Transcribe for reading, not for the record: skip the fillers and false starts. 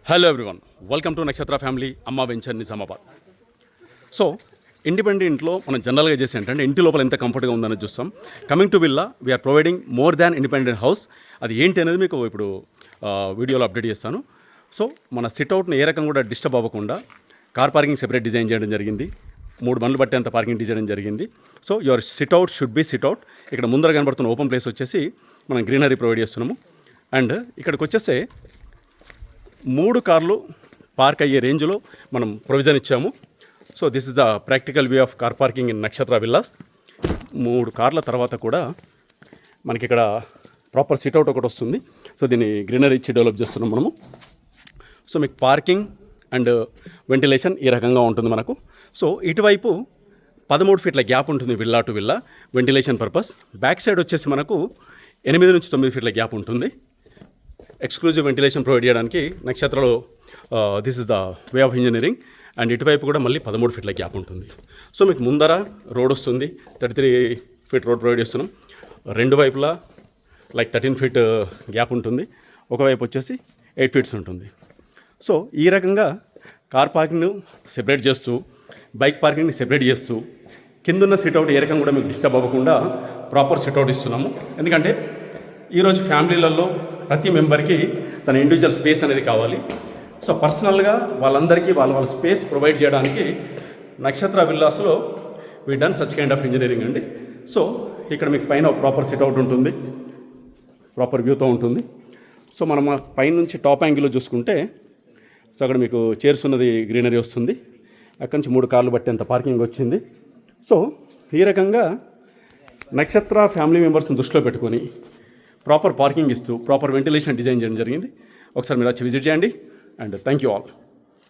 Hello everyone, welcome to నక్షత్ర family అమ్మ venture Nizamabad. So independent ఇంట్లో మనం జనరల్గా చేసి ఏంటంటే ఇంటి లోపల ఎంత కంఫర్ట్గా ఉందని చూస్తాం. Coming to villa we are providing more than independent house. అది ఏంటి అనేది మీకు ఇప్పుడు వీడియోలో అప్డేట్ చేస్తాను. సో మన సిట్అవుట్ని ఏ రకం కూడా డిస్టర్బ్ అవ్వకుండా కార్ పార్కింగ్ సెపరేట్ డిజైన్ చేయడం జరిగింది. 3 బండ్లు బట్టేంత పార్కింగ్ చేయడం జరిగింది. So your sit-out should be sit-out. ఇక్కడ ముందర కనబడుతున్న ఓపెన్ ప్లేస్ వచ్చేసి మనం గ్రీనరీ ప్రొవైడ్ చేస్తున్నాము. అండ్ ఇక్కడికి వచ్చేస్తే 3 కార్లు పార్క్ అయ్యే రేంజ్లో మనం ప్రొవిజన్ ఇచ్చాము. So this is the practical way of car parking in నక్షత్ర విల్లాస్. 3 కార్ల తర్వాత కూడా మనకి ఇక్కడ ప్రాపర్ సిట్అవుట్ ఒకటి వస్తుంది. సో దీన్ని గ్రీనరీ ఇచ్చి డెవలప్ చేస్తున్నాం మనము. సో మీకు పార్కింగ్ అండ్ వెంటిలేషన్ ఈ రకంగా ఉంటుంది మనకు. సో ఇటువైపు 13 ఫీట్ల గ్యాప్ ఉంటుంది villa to villa ventilation purpose. Back side వచ్చేసి మనకు 8 నుంచి 9 ఫీట్ల గ్యాప్ ఉంటుంది. ఎక్స్క్లూజివ్ వెంటిలేషన్ ప్రొవైడ్ చేయడానికి నక్షత్రలో this is the way of engineering. And ఇటువైపు కూడా మళ్ళీ 13 ఫీట్ల గ్యాప్ ఉంటుంది. సో మీకు ముందర రోడ్ వస్తుంది, 33 ఫీట్ రోడ్ ప్రొవైడ్ చేస్తున్నాం. 2 వైపులా 13 ఫీట్ గ్యాప్ ఉంటుంది. ఒకవైపు వచ్చేసి 8 ఫీట్స్ ఉంటుంది. సో ఈ రకంగా కార్ పార్కింగ్ను సెపరేట్ చేస్తూ, బైక్ పార్కింగ్ని సెపరేట్ చేస్తూ, కిందున్న సిట్అవుట్ ఏ రకంగా కూడా మీకు డిస్టర్బ్ అవ్వకుండా ప్రాపర్ సిట్అవుట్ ఇస్తున్నాము. ఎందుకంటే ఈరోజు ఫ్యామిలీలలో ప్రతి మెంబర్కి తన ఇండివిజువల్ స్పేస్ అనేది కావాలి. సో పర్సనల్గా వాళ్ళందరికీ వాళ్ళ స్పేస్ ప్రొవైడ్ చేయడానికి నక్షత్ర విల్లాస్లో we done such kind of engineering అండి. సో ఇక్కడ మీకు పైన ప్రాపర్ సిట్అవుట్ ఉంటుంది, ప్రాపర్ వ్యూతో ఉంటుంది. సో మనం పైనుంచి టాప్ యాంగిల్లో చూసుకుంటే సో అక్కడ మీకు చైర్స్ ఉన్నది గ్రీనరీ వస్తుంది. అక్కడి నుంచి 3 కార్లు బట్టేంత పార్కింగ్ వచ్చింది. సో ఈ రకంగా నక్షత్ర ఫ్యామిలీ మెంబర్స్ని దృష్టిలో పెట్టుకొని ప్రాపర్ పార్కింగ్ ఇస్తూ ప్రాపర్ వెంటిలేషన్ డిజైన్ చేయడం జరిగింది. ఒకసారి మీరు వచ్చి విజిట్ చేయండి. And thank you all.